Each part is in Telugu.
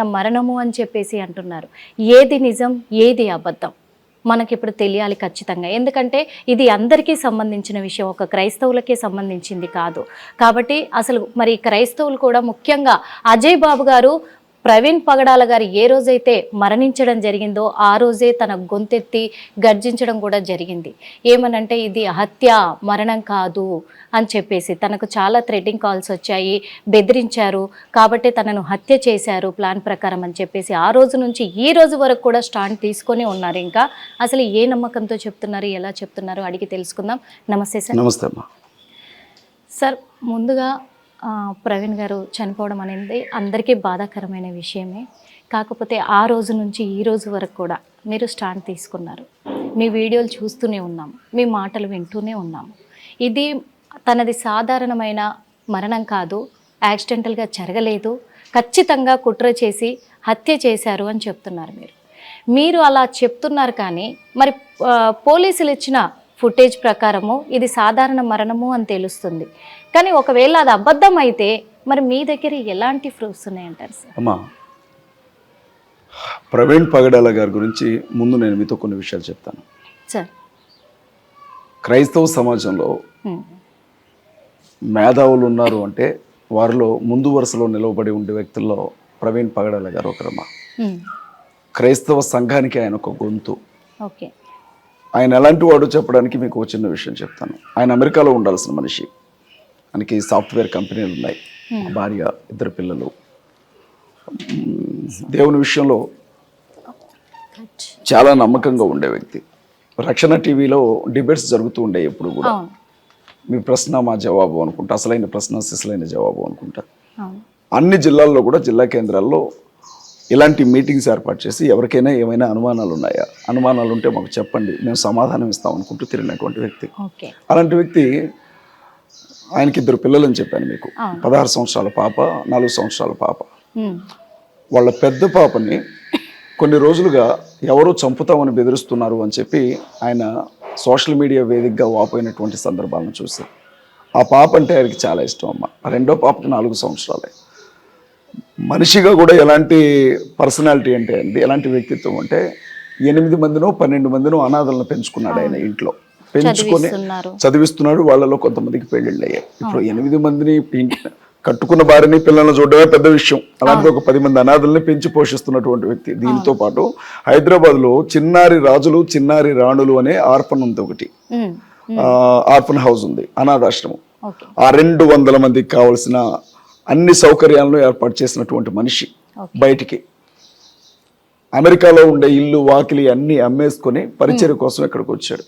మరణము అని చెప్పేసి అంటున్నారు. ఏది నిజం, ఏది అబద్ధం మనకిప్పుడు తెలియాలి ఖచ్చితంగా. ఎందుకంటే ఇది అందరికీ సంబంధించిన విషయం, ఒక క్రైస్తవులకే సంబంధించింది కాదు. కాబట్టి అసలు మరి క్రైస్తవులు కూడా ముఖ్యంగా అజయ్ బాబు గారు, ప్రవీణ్ పగడాల గారు ఏ రోజైతే మరణించడం జరిగిందో ఆ రోజే తన గొంతెత్తి గర్జించడం కూడా జరిగింది. ఏమనంటే ఇది హత్య, మరణం కాదు అని చెప్పేసి తనకు చాలా థ్రెటింగ్ కాల్స్ వచ్చాయి, బెదిరించారు, కాబట్టి తనను హత్య చేశారు ప్లాన్ ప్రకారం అని చెప్పేసి ఆ రోజు నుంచి ఈ రోజు వరకు కూడా స్టాండ్ తీసుకొని ఉన్నారు. ఇంకా అసలు ఏ నమ్మకంతో చెప్తున్నారు, ఎలా చెప్తున్నారు అడిగి తెలుసుకుందాం. నమస్తే సార్. నమస్తే అమ్మా. సార్, ముందుగా ప్రవీణ్ గారు చనిపోవడం అనేది అందరికీ బాధాకరమైన విషయమే. కాకపోతే ఆ రోజు నుంచి ఈ రోజు వరకు కూడా మీరు స్టాండ్ తీసుకున్నారు. మీ వీడియోలు చూస్తూనే ఉన్నాము, మీ మాటలు వింటూనే ఉన్నాము. ఇది తనది సాధారణమైన మరణం కాదు, యాక్సిడెంటల్గా జరగలేదు, ఖచ్చితంగా కుట్ర చేసి హత్య చేశారు అని చెప్తున్నారు. మీరు అలా చెప్తున్నారు, కానీ మరి పోలీసులు ఇచ్చిన ఫుటేజ్ ప్రకారము ఇది సాధారణ మరణము అని తెలుస్తుంది. కానీ ఒకవేళ అది అబద్ధం అయితే మరి మీ దగ్గర ఎలాంటి ప్రూఫ్స్ ఉన్నాయంటారు సార్? అమ్మా, ప్రవీణ్ పగడాల గారి గురించి ముందు నేను మీతో కొన్ని విషయాలు చెప్తాను సార్. క్రైస్తవ సమాజంలో మేధావులు ఉన్నారు అంటే వారిలో ముందు వరుసలో నిలవబడి ఉండే వ్యక్తుల్లో ప్రవీణ్ పగడాల గారు ఒకరమ్మా. క్రైస్తవ సంఘానికి ఆయన ఒక గొంతు. ఓకే. ఆయన ఎలాంటి వాడు చెప్పడానికి మీకు ఒక చిన్న విషయం చెప్తాను. ఆయన అమెరికాలో ఉండాల్సిన మనిషి. ఆయనకి సాఫ్ట్వేర్ కంపెనీలు ఉన్నాయి, భార్య, 2 పిల్లలు. దేవుని విషయంలో చాలా నమ్మకంగా ఉండే వ్యక్తి. రక్షణ టీవీలో డిబేట్స్ జరుగుతూ ఉండే ఎప్పుడు కూడా. మీ ప్రశ్న మా జవాబు అనుకుంటా, అసలైన ప్రశ్న సిసలైన జవాబు అనుకుంటా. అన్ని జిల్లాల్లో కూడా, జిల్లా కేంద్రాల్లో ఇలాంటి మీటింగ్స్ ఏర్పాటు చేసి ఎవరికైనా ఏమైనా అనుమానాలు ఉన్నాయా, అనుమానాలు ఉంటే మాకు చెప్పండి, మేము సమాధానం ఇస్తాం అనుకుంటూ తిరిగినటువంటి వ్యక్తి. అలాంటి వ్యక్తి, ఆయనకి 2 పిల్లలని చెప్పాను మీకు. 16 సంవత్సరాల పాప, 4 సంవత్సరాల పాప. వాళ్ళ పెద్ద పాపని కొన్ని రోజులుగా ఎవరో చంపుతామని బెదిరిస్తున్నారు అని చెప్పి ఆయన సోషల్ మీడియా వేదికగా వాపోయినటువంటి సందర్భాలను చూశారు. ఆ పాప అంటే ఆయనకి చాలా ఇష్టం అమ్మ. రెండో పాపకి 4 సంవత్సరాలే. మనిషిగా కూడా ఎలాంటి పర్సనాలిటీ అంటే అండి, ఎలాంటి వ్యక్తిత్వం అంటే 8 మందినో 12 మందినో అనాథలను పెంచుకున్నాడు ఆయన ఇంట్లో. పెంచుకొని చదివిస్తున్నాడు. వాళ్ళలో కొంతమందికి పెళ్ళిళ్ళు అయ్యాయి. ఇప్పుడు 8 మందిని కట్టుకున్న భార్యని పిల్లలను చూడడమే పెద్ద విషయం. అలాంటి ఒక 10 మంది అనాథల్ని పెంచి పోషిస్తున్నటువంటి వ్యక్తి. దీనితో పాటు హైదరాబాద్ లో చిన్నారి రాజులు, చిన్నారి రాణులు అనే ఆర్ఫన్ ఉంది, ఒకటి ఆర్ఫన్ హౌస్ ఉంది, అనాథాశ్రమం. ఆ 200 మందికి కావలసిన అన్ని సౌకర్యాలను ఏర్పాటు చేసినటువంటి మనిషి. బయటికి అమెరికాలో ఉండే ఇల్లు, వాకిలి అన్ని అమ్మేసుకొని పరిచర్య కోసం ఇక్కడికి వచ్చాడు.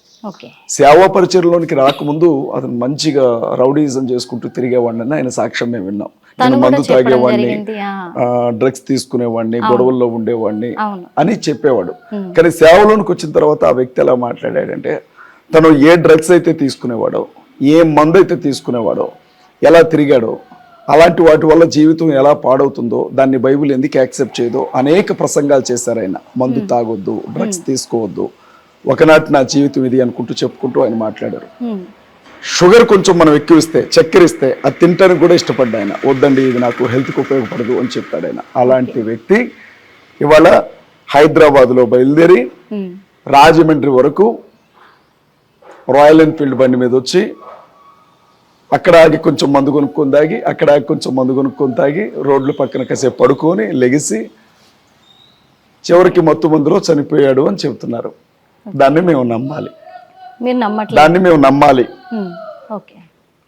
సేవా పరిచర్యలోనికి రాకముందు అతను మంచిగా రౌడీజం చేసుకుంటూ తిరిగేవాడిని ఆయన సాక్ష్యం మేము విన్నాం. నేను మందు తాగేవాడిని, డ్రగ్స్ తీసుకునేవాడిని, గొడవల్లో ఉండేవాడిని అని చెప్పేవాడు. కానీ సేవలోనికి వచ్చిన తర్వాత ఆ వ్యక్తి ఎలా మాట్లాడాడంటే, తను ఏ డ్రగ్స్ అయితే తీసుకునేవాడో, ఏ మందు అయితే తీసుకునేవాడో, ఎలా తిరిగాడో, అలాంటి వాటి వల్ల జీవితం ఎలా పాడవుతుందో, దాన్ని బైబిల్ ఎందుకు యాక్సెప్ట్ చేయదో అనేక ప్రసంగాలు చేశారు ఆయన. మందు తాగొద్దు, డ్రగ్స్ తీసుకోవద్దు, ఒకనాటి నా జీవితం ఇది అనుకుంటూ చెప్పుకుంటూ ఆయన మాట్లాడారు. షుగర్ కొంచెం మనం ఎక్కువిస్తే, చక్కెర ఇస్తే అది తినడానికి కూడా ఇష్టపడ్డా ఆయన. వద్దండి, ఇది నాకు హెల్త్కి ఉపయోగపడదు అని చెప్పాడు ఆయన. అలాంటి వ్యక్తి ఇవాళ హైదరాబాద్లో బయలుదేరి రాజమండ్రి వరకు రాయల్ ఎన్ఫీల్డ్ బండి మీద వచ్చి అక్కడ ఆగి కొంచెం మందు కొనుక్కొని తాగి, అక్కడ ఆగి కొంచెం మందు కొనుక్కొని తాగి, రోడ్ల పక్కన కాసేపు పడుకొని లెగిసి చివరికి మత్తు మందులో చనిపోయాడు అని చెబుతున్నారు. దాన్ని మేము నమ్మాలి, దాన్ని మేము నమ్మాలి.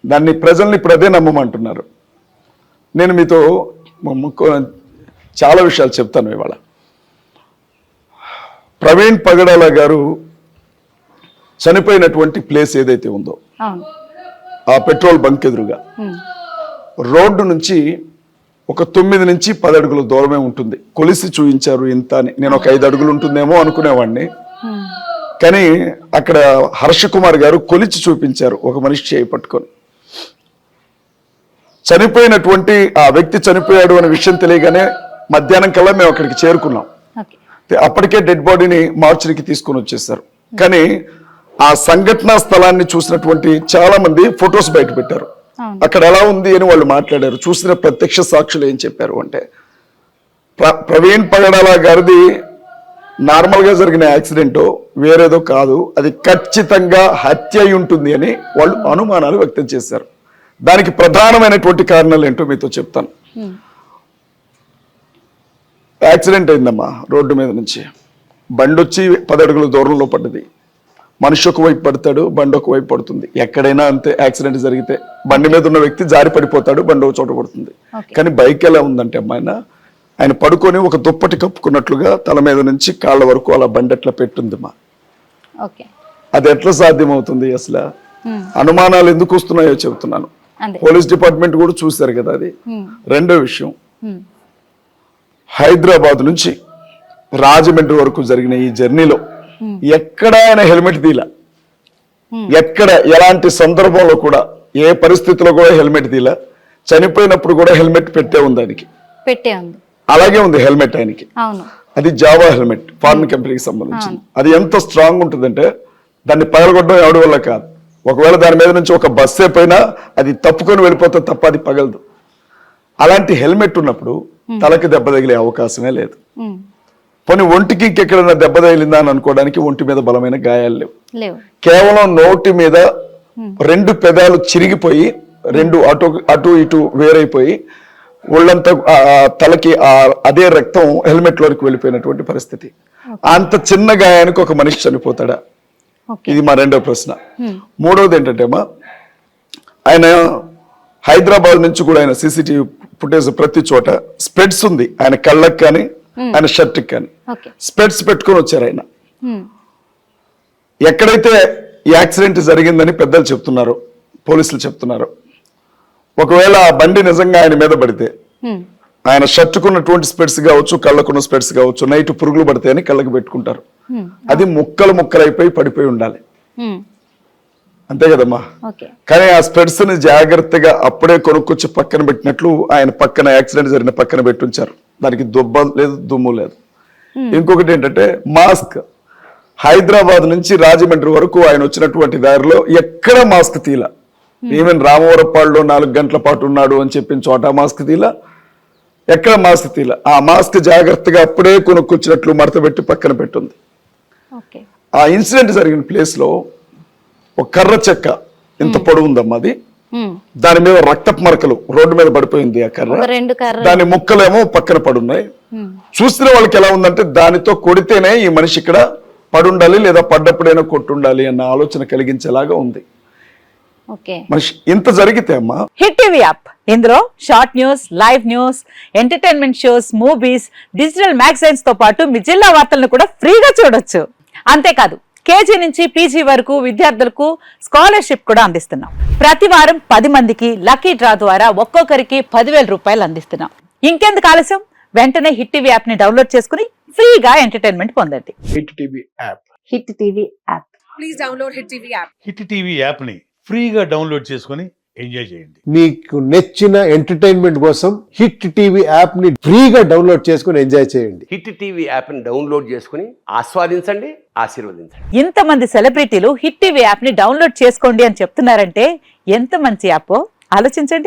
దాన్ని ప్రజల్ని ఇప్పుడు అదే నమ్మమంటున్నారు. నేను మీతో చాలా విషయాలు చెప్తాను ఇవాళ. ప్రవీణ్ పగడాల గారు చనిపోయినటువంటి ప్లేస్ ఏదైతే ఉందో, ఆ పెట్రోల్ బంక్ ఎదురుగా రోడ్డు నుంచి ఒక 9 నుంచి 10 అడుగుల దూరమే ఉంటుంది. కొలిసి చూపించారు ఇంత అని. నేను ఒక 5 అడుగులు ఉంటుందేమో అనుకునేవాడిని, కానీ అక్కడ హర్ష కుమార్ గారు కొలిచి చూపించారు ఒక మనిషి చేయి పట్టుకొని. చనిపోయినటువంటి ఆ వ్యక్తి చనిపోయాడు అనే విషయం తెలియగానే మధ్యాహ్నం కల్లా మేము అక్కడికి చేరుకున్నాం. అప్పటికే డెడ్ బాడీని మార్చురీకి తీసుకొని వచ్చేసారు. కానీ ఆ సంఘటనా స్థలాన్ని చూసినటువంటి చాలా మంది ఫొటోస్ బయట పెట్టారు. అక్కడ ఎలా ఉంది అని వాళ్ళు మాట్లాడారు. చూసిన ప్రత్యక్ష సాక్షులు ఏం చెప్పారు అంటే, ప్రవీణ్ పగడాల గారిది నార్మల్గా జరిగిన యాక్సిడెంట్ వేరేదో కాదు, అది ఖచ్చితంగా హత్య అయి ఉంటుంది అని వాళ్ళు అనుమానాలు వ్యక్తం చేశారు. దానికి ప్రధానమైనటువంటి కారణాలు ఏంటో మీతో చెప్తాను. యాక్సిడెంట్ అయిందమ్మా, రోడ్డు మీద నుంచి బండి వచ్చి 10 అడుగుల దూరంలో పడ్డది. మనిషి ఒక వైపు పడతాడు, బండి ఒక వైపు పడుతుంది. ఎక్కడైనా అంతే, యాక్సిడెంట్ జరిగితే బండి మీద ఉన్న వ్యక్తి జారి పడిపోతాడు, బండి ఒక చోట పడుతుంది. కానీ బైక్ ఎలా ఉందంటే అమ్మాయిన ఆయన పడుకొని ఒక దుప్పటి కప్పుకున్నట్లుగా తల మీద నుంచి కాళ్ళ వరకు అలా బండి ఎట్లా పెట్టుందమ్మా. అది ఎట్లా సాధ్యమవుతుంది అసలు? అనుమానాలు ఎందుకు వస్తున్నాయో చెబుతున్నాను. పోలీస్ డిపార్ట్మెంట్ కూడా చూశారు కదా అది. రెండో విషయం, హైదరాబాద్ నుంచి రాజమండ్రి వరకు జరిగిన ఈ జర్నీలో ఎక్కడ ఆయన హెల్మెట్ తీలా, ఎక్కడ ఎలాంటి సందర్భంలో కూడా ఏ పరిస్థితిలో కూడా హెల్మెట్ తీలా. చనిపోయినప్పుడు కూడా హెల్మెట్ పెట్టే ఉంది ఆయనకి, అలాగే ఉంది హెల్మెట్ ఆయనకి. అది జావా హెల్మెట్, ఫారిన్ కంపెనీకి సంబంధించింది. అది ఎంత స్ట్రాంగ్ ఉంటుందంటే దాన్ని పగలగొట్టడం ఎవడి వల్ల కాదు. ఒకవేళ దాని మీద నుంచి ఒక బస్సే పోయినా అది తప్పుకొని వెళ్ళిపోతుంది తప్ప అది పగలదు. అలాంటి హెల్మెట్ ఉన్నప్పుడు తలకి దెబ్బ తగిలే అవకాశమే లేదు. పోనీ ఒంటికి ఇంకెక్కడైనా దెబ్బ తగిలిందా అని అనుకోవడానికి ఒంటి మీద బలమైన గాయాలు లేవు. కేవలం నోటి మీద 2 పెదాలు చిరిగిపోయి 2 అటు ఇటు వేరైపోయి ఒళ్ళంతా తలకి అదే రక్తం హెల్మెట్ లోకి వెళ్ళిపోయినటువంటి పరిస్థితి. అంత చిన్న గాయానికి ఒక మనిషి చనిపోతాడా? ఇది మా రెండో ప్రశ్న. మూడవది ఏంటంటే ఆయన హైదరాబాద్ నుంచి కూడా ఆయన సీసీటీవీ ఫుటేజ్ ప్రతి చోట స్పెడ్స్ ఉంది ఆయన కళ్ళకి కానీ ఆయన షర్ట్కి కానీ స్పెడ్స్ పెట్టుకొని వచ్చారు ఆయన. ఎక్కడైతే యాక్సిడెంట్ జరిగిందని పెద్దలు చెప్తున్నారు, పోలీసులు చెప్తున్నారు, ఒకవేళ ఆ బండి నిజంగా ఆయన మీద పడితే ఆయన షర్టుకున్నటువంటి స్పెడ్స్ కావచ్చు, కళ్ళకున్న స్పెడ్స్ కావచ్చు, నైట్ పురుగులు పడితే అని కళ్ళకి పెట్టుకుంటారు. అది ముక్కలైపోయి పడిపోయి ఉండాలి, అంతే కదమ్మా. కానీ ఆ స్పెడ్స్ ని జాగ్రత్తగా అప్పుడే కొనుక్కొచ్చి పక్కన పెట్టినట్లు ఆయన పక్కన యాక్సిడెంట్ జరిగిన పక్కన పెట్టుంచారు. దానికి దుబ్బ లేదు, దుమ్ము లేదు. ఇంకొకటి ఏంటంటే మాస్క్, హైదరాబాద్ నుంచి రాజమండ్రి వరకు ఆయన వచ్చినటువంటి దారిలో ఎక్కడ మాస్క్ తీల. ఈవెన్ రామవరపాడులో 4 గంటల పాటు ఉన్నాడు అని చెప్పిన చోట మాస్క్ తీల, ఎక్కడ మాస్క్ తీల. ఆ మాస్క్ జాగ్రత్తగా అప్పుడే కొనుక్కొచ్చినట్లు మడత పెట్టి పక్కన పెట్టుంది. ఆ ఇన్సిడెంట్ జరిగిన ప్లేస్ లో ఒక కర్ర చెక్క ఇంత పొడవు ఉందమ్మా, అది దాని మీద రక్తపు మరకలు రోడ్డు మీద పడిపోయింది. ఆ కర్ర, దాని ముక్కలేమో పక్కన పడున్నాయి. చూసిన వాళ్ళకి ఎలా ఉందంటే దానితో కొడితేనే ఈ మనిషి ఇక్కడ పడుండాలి లేదా పడ్డప్పుడైనా కొట్టుండాలి అన్న ఆలోచన కలిగించేలాగా ఉంది. మనిషి ఇంత జరిగితే అమ్మా. హిట్ టీవీ యాప్, ఇందులో short news, live news, entertainment shows, movies, digital magazines తో పాటు మీ జిల్లా వార్తలను కూడా ఫ్రీగా చూడొచ్చు. అంతేకాదు కేజీ నుంచి పీజీ వరకు విద్యార్థులకు స్కాలర్షిప్ కూడా అందిస్తున్నాం. ప్రతి వారం 10 మందికి లక్కీ డ్రా ద్వారా ఒక్కొక్కరికి 10,000 రూపాయలు అందిస్తున్నాం. ఇంకెందుకు ఆలస్యం, వెంటనే హిట్ టీవీ యాప్ ని డౌన్లోడ్ చేసుకుని ఫ్రీగా ఎంటర్టైన్మెంట్ పొందండి. Hit TV app, hit TV app, please download hit TV app. Hit TV app ని ఫ్రీగా డౌన్లోడ్ చేసుకుని ఎంజాయ్ చేయండి. మీకు నచ్చిన ఎంటర్టైన్మెంట్ కోసం హిట్ టీవీ యాప్ ని ఫ్రీగా డౌన్లోడ్ చేసుకుని ఎంజాయ్ చేయండి. హిట్ టీవీ యాప్ ని డౌన్లోడ్ చేసుకుని ఆస్వాదించండి, ఆశీర్వదించండి. ఇంతమంది సెలబ్రిటీలు హిట్ టీవీ యాప్ ని డౌన్లోడ్ చేసుకోండి అని చెప్తున్నారంటే ఎంత మంచి యాప్ ఆలోచించండి.